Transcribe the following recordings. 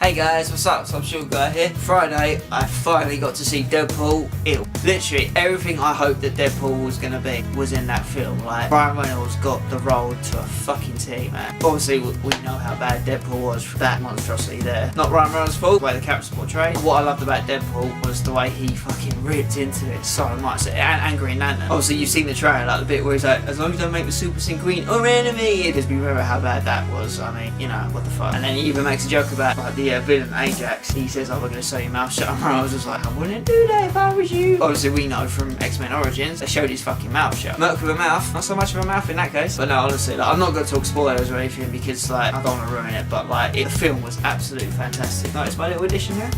Hey guys, what's up? So I'm Sugar Guy here. Friday, I finally got to see Deadpool. Literally everything I hoped that Deadpool was gonna be was in that film. Like, Ryan Reynolds got the role to a fucking T, man. Obviously, we know how bad Deadpool was for that monstrosity there. Not Ryan Reynolds' fault, the way the character's portrayed. What I loved about Deadpool was the way he fucking ripped into it so much. And Green Lantern. Obviously, you've seen the trailer, like the bit where he's like, as long as you don't make the Super Sync Green or enemy. Because we remember how bad that was. I mean, you know, what the fuck. And then he even makes a joke about, like, the villain Ajax. He says, oh, we're gonna sew your mouth shut. And I was just like, I wouldn't do that if I was you. Obviously, we know from X-Men Origins, they showed his fucking mouth shut. Merc with a mouth, not so much of a mouth in that case. But no, honestly, like, I'm not gonna talk spoilers or anything because, like, I don't want to ruin it. But, like, the film was absolutely fantastic. Notice my little addition there?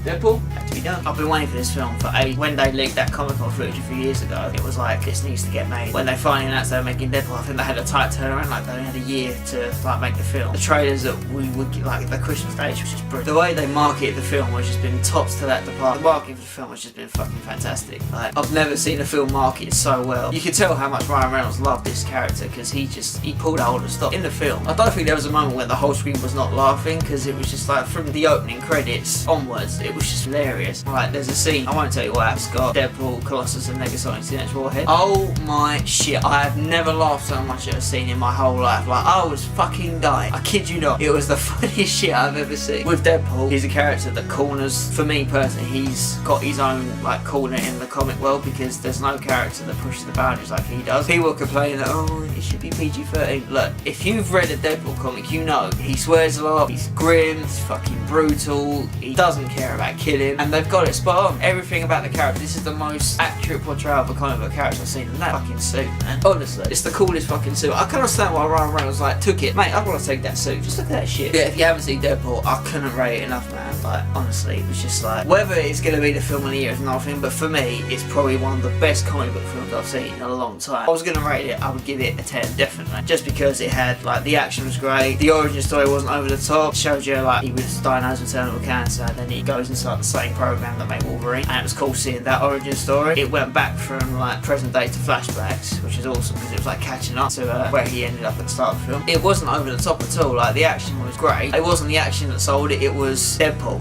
Deadpool had to be done. I've been waiting for this film for ages. When they leaked that Comic-Con footage a few years ago, it was like, this needs to get made. When they finally announced they were making Deadpool, I think they had a tight turnaround, like they only had a year to like make the film. The trailers that we would get, like the Christmas stage, was just brilliant. The way they marketed the film was just been tops to that department. The marketing for the film has just been fucking fantastic. Like, I've never seen a film marketed so well. You could tell how much Ryan Reynolds loved this character because he pulled out all the stop in the film. I don't think there was a moment when the whole screen was not laughing because it was just like from the opening credits onwards, it was just hilarious. Right, there's a scene, I won't tell you what, it's got Deadpool, Colossus and Negasonic Teenage Warhead. Oh my shit, I have never laughed so much at a scene in my whole life. Like, I was fucking dying. I kid you not. It was the funniest shit I've ever seen. With Deadpool, he's a character that corners, for me personally, he's got his own like corner in the comic world because there's no character that pushes the boundaries like he does. People complain that, oh, it should be PG-13. Look, if you've read a Deadpool comic, you know he swears a lot, he's grim, he's fucking brutal, he doesn't care about killing, and they've got it spot on. Everything about the character, this is the most accurate portrayal of a comic book character I've seen in that fucking suit, man. Honestly, it's the coolest fucking suit. I can't understand why Ryan Reynolds like took it. Mate, I want to take that suit. Just look at that shit. Yeah, if you haven't seen Deadpool, I couldn't rate it enough, man. Like, honestly, it was just like, whether it's going to be the film of the year is nothing, but for me, it's probably one of the best comic book films I've seen in a long time. If I was going to rate it, I would give it a 10, definitely. Just because it had, like, the action was great, the origin story wasn't over the top, it showed you, like, he was diagnosed with terminal cancer, and then he goes into, like, the same program that made Wolverine, and it was cool seeing that origin story. It went back from, like, present day to flashbacks, which is awesome, because it was, like, catching up to where he ended up at the start of the film. It wasn't over the top at all, like, the action was great. It wasn't the action that sold it, it was Deadpool.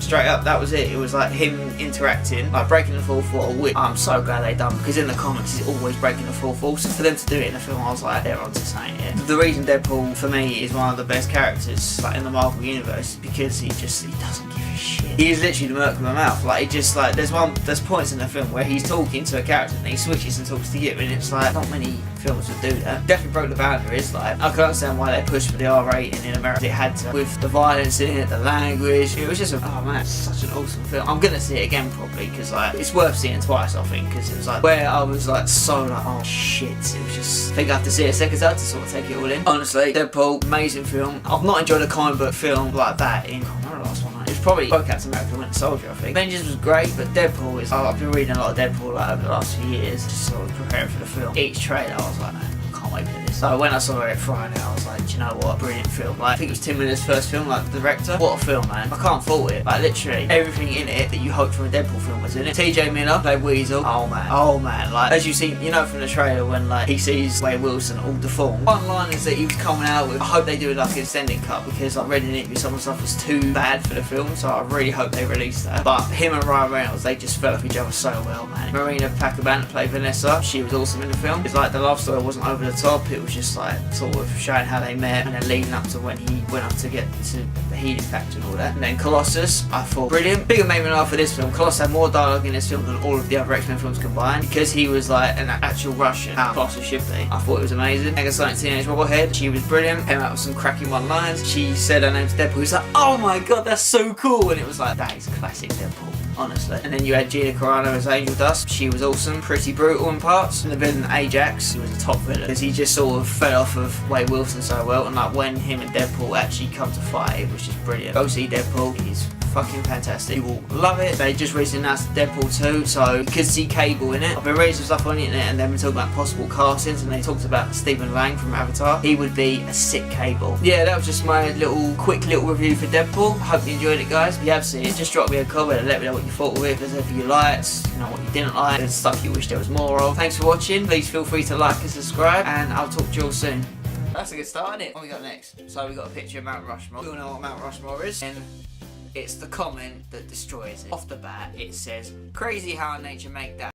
Straight up, that was it. It was like him interacting, like breaking the fourth wall, which I'm so glad they done because in the comics he's always breaking the fourth wall. So for them to do it in the film, I was like, they're onto something here. The reason Deadpool for me is one of the best characters like in the Marvel universe is because he doesn't give a shit. He's literally the merc with a mouth. Like, it just like there's points in the film where he's talking to a character and he switches and talks to you, and it's like not many films would do that. Definitely broke the boundaries. Like, I can understand why they pushed for the R rating in America. It had to, with the violence in it, the language. It was just oh man, it's such an awesome film. I'm gonna see it again probably because like it's worth seeing twice, I think, because it was like where I was like so like, oh shit. It was just, I think I have to see it a second time to sort of take it all in. Honestly, Deadpool, amazing film. I've not enjoyed a comic book film like that in, I can't remember the last one. It was probably Captain America Winter Soldier, I think. Avengers was great, but Deadpool is, I've been reading a lot of Deadpool like over the last few years, just sort of preparing for the film. Each trailer I was like, man, I can't wait for this. So when I saw it Friday, I was like, do you know what, brilliant film. Like, I think it was Tim Miller's first film, like the director. What a film, man. I can't fault it. Like, literally everything in it that you hoped from a Deadpool film was in it. TJ Miller played Weasel. Oh man, like as you see, you know from the trailer when like he sees Wade Wilson all deformed. One line is that he was coming out with, I hope they do like an extended cut because I read in it some of the stuff was too bad for the film, so I really hope they release that. But him and Ryan Reynolds, they just fell off each other so well, man. Marina Packerban played Vanessa. She was awesome in the film. It's like the love story wasn't over the top. It was just like sort of showing how they met and then leading up to when he went up to get to the healing factor and all that. And then Colossus, I thought brilliant. Bigger made me laugh for this film. Colossus had more dialogue in this film than all of the other X-Men films combined because he was like an actual Russian, how Colossus should be. I thought it was amazing. Negasonic Teenage Warhead, she was brilliant. Came out with some cracking one-liners. She said her name's Deadpool. He was like, oh my god, that's so cool. And it was like, that is classic Deadpool, honestly. And then you had Gina Carano as Angel Dust. She was awesome, pretty brutal in parts. And the villain Ajax, he was a top villain because he just sort of fell off of Wade Wilson so well. And like when him and Deadpool actually come to fight, it was just brilliant. Go see Deadpool. He's fucking fantastic. You will love it. They just recently announced Deadpool 2, so you could see Cable in it. I've been reading some stuff on the internet and they've been talking about possible castings, and they talked about Stephen Lang from Avatar. He would be a sick Cable. Yeah, that was just my quick little review for Deadpool. Hope you enjoyed it, guys. If you have seen it, just drop me a comment and let me know what you thought of it. If there's anything you liked, you know, what you didn't like, there's stuff you wish there was more of. Thanks for watching. Please feel free to like and subscribe, and I'll talk to you all soon. That's a good start, isn't it? What we got next? So we got a picture of Mount Rushmore. We all know what Mount Rushmore is. And it's the comment that destroys it. Off the bat, it says, "Crazy how nature make that